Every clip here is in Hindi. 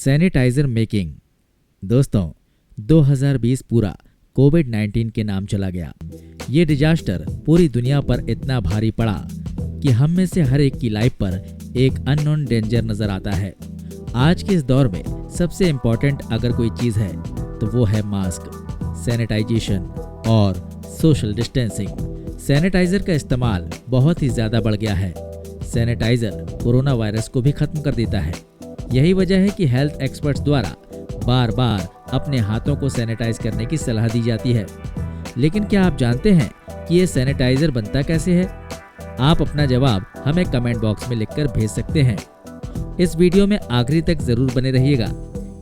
Sanitiser making. दोस्तों, 2020 पूरा कोविड-19 के नाम चला गया। ये डिजास्टर पूरी दुनिया पर इतना भारी पड़ा कि हम में से हर एक की लाइफ पर एक अननोन डेंजर नजर आता है। आज के इस दौर में सबसे इम्पोर्टेंट अगर कोई चीज़ है तो वो है मास्क, सैनिटाइजेशन और सोशल डिस्टेंसिंग। सैनिटाइजर का इस्तेमाल बहुत ही ज़्यादा बढ़ गया है। सैनिटाइजर कोरोना वायरस को भी खत्म कर देता है। यही वजह है कि हेल्थ एक्सपर्ट्स द्वारा बार बार अपने हाथों को सैनिटाइज करने की सलाह दी जाती है। लेकिन क्या आप जानते हैं कि ये सैनिटाइजर बनता कैसे है? आप अपना जवाब हमें कमेंट बॉक्स में लिखकर भेज सकते हैं। इस वीडियो में आखिरी तक जरूर बने रहिएगा,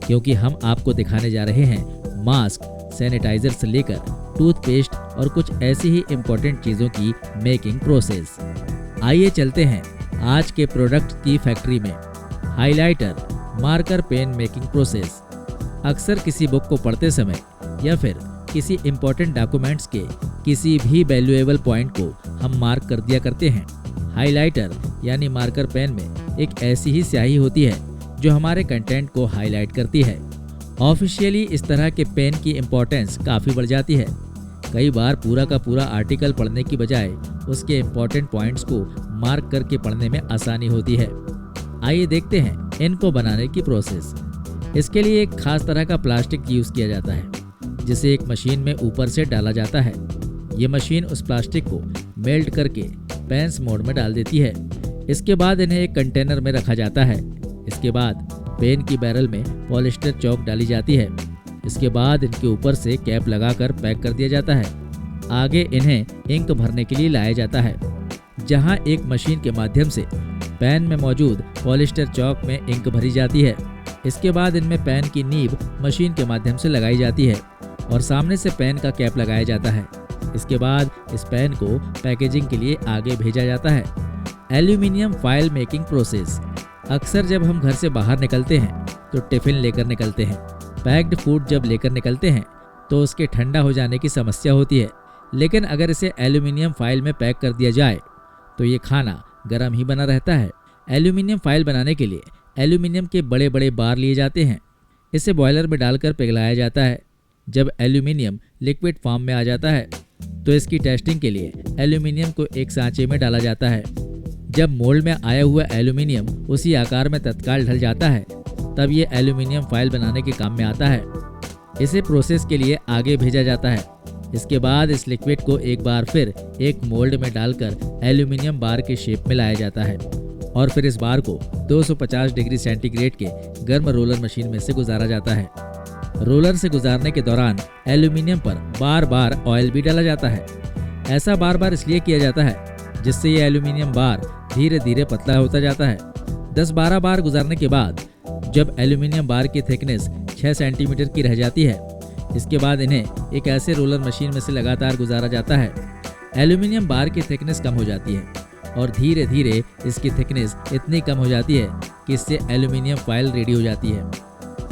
क्योंकि हम आपको दिखाने जा रहे हैं मास्क, सैनिटाइजर से लेकर टूथपेस्ट और कुछ ऐसी ही इम्पोर्टेंट चीज़ों की मेकिंग प्रोसेस। आइए चलते हैं आज के प्रोडक्ट की फैक्ट्री में। Highlighter, marker pen making process. अक्सर किसी बुक को पढ़ते समय या फिर किसी इम्पोर्टेंट डॉक्यूमेंट्स के किसी भी वैल्यूएबल पॉइंट को हम मार्क कर दिया करते हैं। हाइलाइटर यानी मार्कर पेन में एक ऐसी ही स्याही होती है जो हमारे कंटेंट को हाईलाइट करती है। ऑफिशियली इस तरह के पेन की इम्पोर्टेंस काफ़ी बढ़ जाती है। कई बार पूरा का पूरा आर्टिकल पढ़ने की बजाय उसके इम्पोर्टेंट पॉइंट्स को मार्क करके पढ़ने में आसानी होती है। आइए देखते हैं इनको बनाने की प्रोसेस। इसके लिए एक खास तरह का प्लास्टिक यूज़ किया जाता है, जिसे एक मशीन में ऊपर से डाला जाता है। ये मशीन उस प्लास्टिक को मेल्ट करके पेंस मोड में डाल देती है। इसके बाद इन्हें एक कंटेनर में रखा जाता है। इसके बाद पेन की बैरल में पॉलिस्टर चौक डाली जाती है। इसके बाद इनके ऊपर से कैप लगाकर पैक कर दिया जाता है। आगे इन्हें इंक भरने के लिए लाया जाता है, जहां एक मशीन के माध्यम से पेन में मौजूद पॉलिस्टर चौक में इंक भरी जाती है। इसके बाद इनमें पेन की नीब मशीन के माध्यम से लगाई जाती है और सामने से पेन का कैप लगाया जाता है। इसके बाद इस पेन को पैकेजिंग के लिए आगे भेजा जाता है। Aluminium foil making process. अक्सर जब हम घर से बाहर निकलते हैं तो टिफिन लेकर निकलते हैं। पैक्ड फूड जब लेकर निकलते हैं तो उसके ठंडा हो जाने की समस्या होती है। लेकिन अगर इसे एल्यूमिनियम फॉयल में पैक कर दिया जाए तो ये खाना गर्म ही बना रहता है। एल्यूमिनियम फॉयल बनाने के लिए एल्यूमिनियम के बड़े बड़े बार लिए जाते हैं। इसे बॉयलर में डालकर पिघलाया जाता है। जब एल्यूमिनियम लिक्विड फॉर्म में आ जाता है तो इसकी टेस्टिंग के लिए एल्यूमिनियम को एक सांचे में डाला जाता है। जब मोल्ड में आया हुआ एल्यूमिनियम उसी आकार में तत्काल ढल जाता है, तब ये एल्यूमिनियम फॉयल बनाने के काम में आता है। इसे प्रोसेस के लिए आगे भेजा जाता है। इसके बाद इस लिक्विड को एक बार फिर एक मोल्ड में डालकर एल्यूमिनियम बार के शेप में लाया जाता है और फिर इस बार को 250 डिग्री सेंटीग्रेड के गर्म रोलर मशीन में से गुजारा जाता है। रोलर से गुजारने के दौरान एल्यूमिनियम पर बार बार ऑयल भी डाला जाता है। ऐसा बार बार इसलिए किया जाता है जिससे ये एल्यूमिनियम बार धीरे धीरे पतला होता जाता है। 10-12 बार गुजारने के बाद जब एल्यूमिनियम बार की थिकनेस 6 सेंटीमीटर की रह जाती है, इसके बाद इन्हें एक ऐसे रोलर मशीन में से लगातार गुजारा जाता है। एल्यूमिनियम बार की थिकनेस कम हो जाती है और धीरे धीरे इसकी थिकनेस इतनी कम हो जाती है कि इससे एल्यूमिनियम फॉयल रेडी हो जाती है।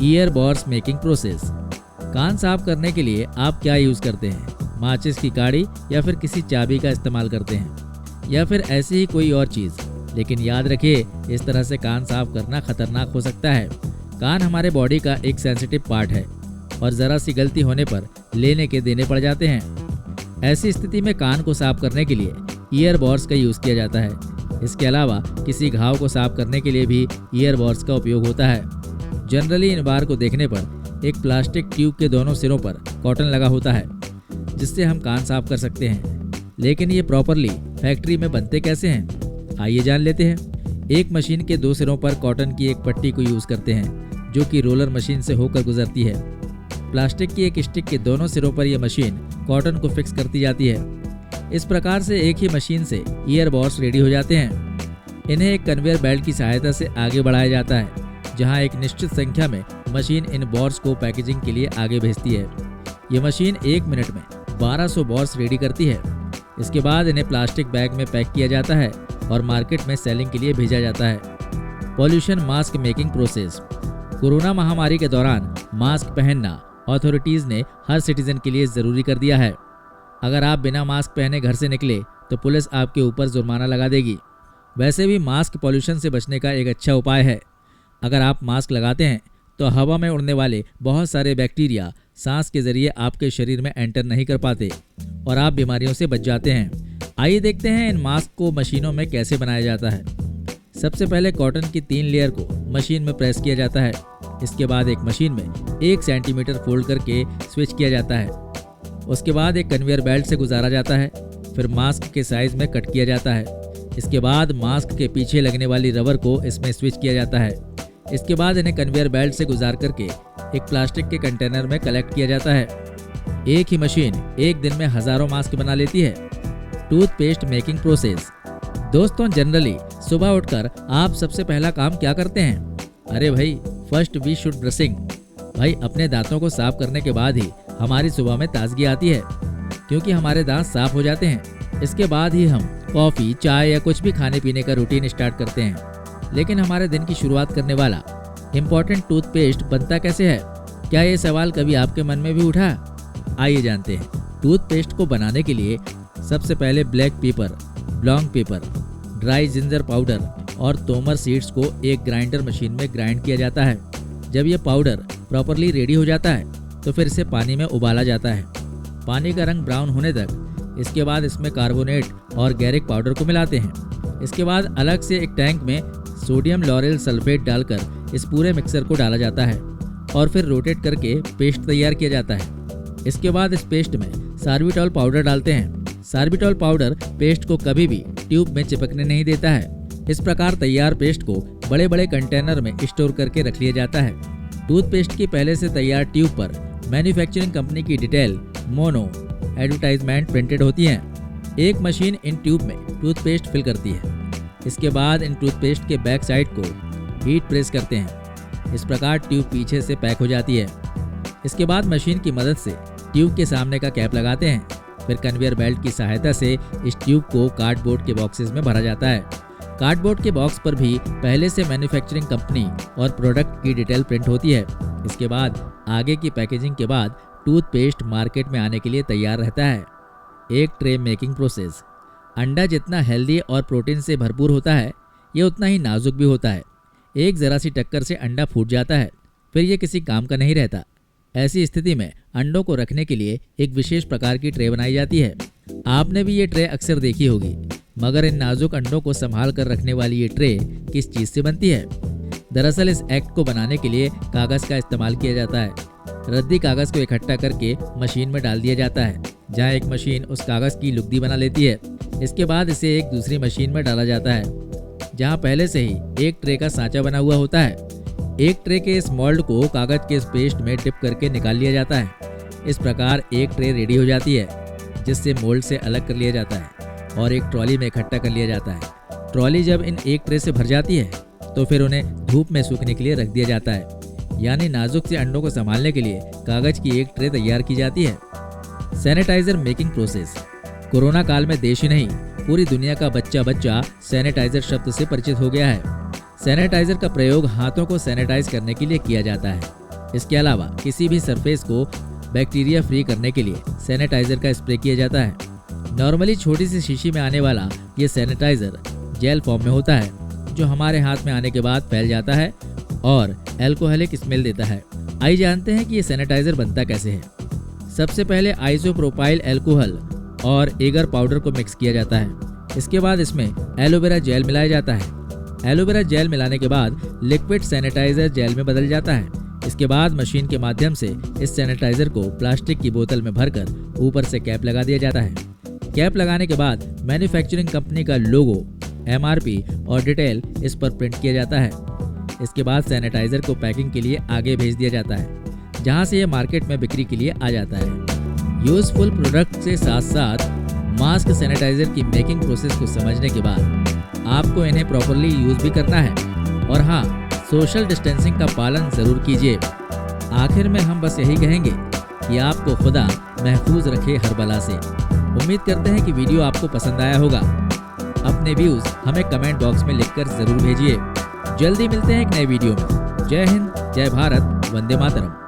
Ear buds making process. कान साफ करने के लिए आप क्या यूज़ करते हैं? माचिस की काड़ी या फिर किसी चाबी का इस्तेमाल करते हैं या फिर ऐसी ही कोई और चीज़। लेकिन याद रखिए, इस तरह से कान साफ करना खतरनाक हो सकता है। कान हमारे बॉडी का एक सेंसिटिव पार्ट है और ज़रा सी गलती होने पर लेने के देने पड़ जाते हैं। ऐसी स्थिति में कान को साफ करने के लिए ईयर बॉर्स का यूज़ किया जाता है। इसके अलावा किसी घाव को साफ करने के लिए भी ईयर बॉर्स का उपयोग होता है। जनरली इन बार को देखने पर एक प्लास्टिक ट्यूब के दोनों सिरों पर कॉटन लगा होता है, जिससे हम कान साफ कर सकते हैं। लेकिन ये प्रॉपरली फैक्ट्री में बनते कैसे हैं? आइए जान लेते हैं। एक मशीन के 2 सिरों पर कॉटन की एक पट्टी को यूज़ करते हैं, जो कि रोलर मशीन से होकर गुजरती है। प्लास्टिक की एक स्टिक के दोनों सिरों पर यह मशीन कॉटन को फिक्स करती जाती है। इस प्रकार से एक ही मशीन से ईयर बॉर्स रेडी हो जाते हैं। इन्हें एक कन्वेयर बेल्ट की सहायता से आगे बढ़ाया जाता है, जहां एक निश्चित संख्या में मशीन इन बॉर्स को पैकेजिंग के लिए आगे भेजती है। ये मशीन 1 मिनट में 1200 बॉर्स रेडी करती है। इसके बाद इन्हें प्लास्टिक बैग में पैक किया जाता है और मार्केट में सेलिंग के लिए भेजा जाता है। Pollution mask making process. Corona महामारी के दौरान मास्क पहनना अथॉरिटीज़ ने हर सिटीजन के लिए ज़रूरी कर दिया है। अगर आप बिना मास्क पहने घर से निकले तो पुलिस आपके ऊपर जुर्माना लगा देगी। वैसे भी मास्क पॉल्यूशन से बचने का एक अच्छा उपाय है। अगर आप मास्क लगाते हैं तो हवा में उड़ने वाले बहुत सारे बैक्टीरिया सांस के जरिए आपके शरीर में एंटर नहीं कर पाते और आप बीमारियों से बच जाते हैं। आइए देखते हैं इन मास्क को मशीनों में कैसे बनाया जाता है। सबसे पहले कॉटन की 3 लेयर को मशीन में प्रेस किया जाता है। इसके बाद एक मशीन में 1 सेंटीमीटर फोल्ड करके स्विच किया जाता है। उसके बाद एक कन्वेयर बेल्ट से गुजारा जाता है, फिर मास्क के साइज में कट किया जाता है। इसके बाद मास्क के पीछे लगने वाली रबर को इसमें स्विच किया जाता है। इसके बाद इन्हें कन्वेयर बेल्ट से गुजार करके एक प्लास्टिक के कंटेनर में कलेक्ट किया जाता है। एक ही मशीन एक दिन में हजारों मास्क बना लेती है। Toothpaste making process. दोस्तों, जनरली सुबह उठकर आप सबसे पहला काम क्या करते हैं? अरे भाई, फर्स्ट वी शुड ब्रशिंग। भाई, अपने दांतों को साफ करने के बाद ही हमारी सुबह में ताजगी आती है, क्योंकि हमारे दांत साफ हो जाते हैं। इसके बाद ही हम कॉफी, चाय या कुछ भी खाने पीने का रूटीन स्टार्ट करते हैं। लेकिन हमारे दिन की शुरुआत करने वाला इम्पोर्टेंट टूथपेस्ट बनता कैसे है? क्या ये सवाल कभी आपके मन में भी उठा? आइए जानते हैं। टूथपेस्ट को बनाने के लिए सबसे पहले black pepper, long paper, dry ginger powder और तोमर सीड्स को एक ग्राइंडर मशीन में ग्राइंड किया जाता है। जब ये पाउडर प्रॉपरली रेडी हो जाता है तो फिर इसे पानी में उबाला जाता है। पानी का रंग ब्राउन होने तक। इसके बाद इसमें कार्बोनेट और गैरिक पाउडर को मिलाते हैं। इसके बाद अलग से एक टैंक में सोडियम लॉरेल सल्फेट डालकर इस पूरे मिक्सर को डाला जाता है और फिर रोटेट करके पेस्ट तैयार किया जाता है। इसके बाद इस पेस्ट में सार्बिटॉल पाउडर डालते हैं। सार्बिटॉल पाउडर पेस्ट को कभी भी ट्यूब में चिपकने नहीं देता है। इस प्रकार तैयार पेस्ट को बड़े बड़े कंटेनर में स्टोर करके रख लिया जाता है। टूथपेस्ट की पहले से तैयार ट्यूब पर मैन्युफैक्चरिंग कंपनी की डिटेल, मोनो, एडवर्टाइजमेंट प्रिंटेड होती हैं। एक मशीन इन ट्यूब में टूथपेस्ट फिल करती है। इसके बाद इन टूथपेस्ट के बैक साइड को हीट प्रेस करते हैं। इस प्रकार ट्यूब पीछे से पैक हो जाती है। इसके बाद मशीन की मदद से ट्यूब के सामने का कैप लगाते हैं। फिर कन्वेयर बेल्ट की सहायता से इस ट्यूब को कार्डबोर्ड के बॉक्सेस में भरा जाता है। कार्डबोर्ड के बॉक्स पर भी पहले से मैन्युफैक्चरिंग कंपनी और प्रोडक्ट की डिटेल प्रिंट होती है। इसके बाद आगे की पैकेजिंग के बाद टूथपेस्ट मार्केट में आने के लिए तैयार रहता है। एक ट्रे मेकिंग प्रोसेस। अंडा जितना हेल्दी और प्रोटीन से भरपूर होता है, ये उतना ही नाजुक भी होता है। एक ज़रा सी टक्कर से अंडा फूट जाता है, फिर ये किसी काम का नहीं रहता। ऐसी स्थिति में अंडों को रखने के लिए एक विशेष प्रकार की ट्रे बनाई जाती है। आपने भी ये ट्रे अक्सर देखी होगी, मगर इन नाजुक अंडों को संभाल कर रखने वाली ये ट्रे किस चीज़ से बनती है? दरअसल इस एक्ट को बनाने के लिए कागज़ का इस्तेमाल किया जाता है। रद्दी कागज़ को इकट्ठा करके मशीन में डाल दिया जाता है, जहाँ एक मशीन उस कागज़ की लुगदी बना लेती है। इसके बाद इसे एक दूसरी मशीन में डाला जाता है, जहाँ पहले से ही एक ट्रे का सांचा बना हुआ होता है। एक ट्रे के इस मोल्ड को कागज के इस पेस्ट में डिप करके निकाल लिया जाता है। इस प्रकार एक ट्रे रेडी हो जाती है, जिससे मोल्ड से अलग कर लिया जाता है और एक ट्रॉली में इकट्ठा कर लिया जाता है। ट्रॉली जब इन एक ट्रे से भर जाती है तो फिर उन्हें धूप में सूखने के लिए रख दिया जाता है। यानी नाजुक से अंडों को संभालने के लिए कागज की एक ट्रे तैयार की जाती है। Sanitiser making process. कोरोना काल में देश ही नहीं, पूरी दुनिया का बच्चा सैनिटाइजर शब्द से परिचित हो गया है। सैनिटाइजर का प्रयोग हाथों को सैनिटाइज करने के लिए किया जाता है। इसके अलावा किसी भी सरफेस को बैक्टीरिया फ्री करने के लिए सैनिटाइजर का स्प्रे किया जाता है। नॉर्मली छोटी सी शीशी में आने वाला ये सैनिटाइजर जेल फॉर्म में होता है, जो हमारे हाथ में आने के बाद फैल जाता है और एल्कोहलिक स्मेल देता है। आइए जानते हैं कि ये सैनिटाइजर बनता कैसे है। सबसे पहले आइसोप्रोपाइल एल्कोहल और एगर पाउडर को मिक्स किया जाता है। इसके बाद इसमें एलोवेरा जेल मिलाया जाता है। एलोवेरा जेल मिलाने के बाद लिक्विड सैनिटाइजर जेल में बदल जाता है। इसके बाद मशीन के माध्यम से इस सैनिटाइजर को प्लास्टिक की बोतल में भरकर ऊपर से कैप लगा दिया जाता है। कैप लगाने के बाद मैन्युफैक्चरिंग कंपनी का लोगो, MRP और डिटेल इस पर प्रिंट किया जाता है। इसके बाद सैनिटाइजर को पैकिंग के लिए आगे भेज दिया जाता है, जहां से यह मार्केट में बिक्री के लिए आ जाता है। यूजफुल प्रोडक्ट से साथ साथ मास्क सैनिटाइजर की मेकिंग प्रोसेस को समझने के बाद आपको इन्हें प्रॉपरली यूज भी करना है। और हाँ, सोशल डिस्टेंसिंग का पालन जरूर कीजिए। आखिर में हम बस यही कहेंगे कि आपको खुदा महफूज रखे हर बला से। उम्मीद करते हैं कि वीडियो आपको पसंद आया होगा। अपने व्यूज हमें कमेंट बॉक्स में लिखकर जरूर भेजिए। जल्दी मिलते हैं एक नए वीडियो में। जय हिंद, जय भारत, वंदे मातरम।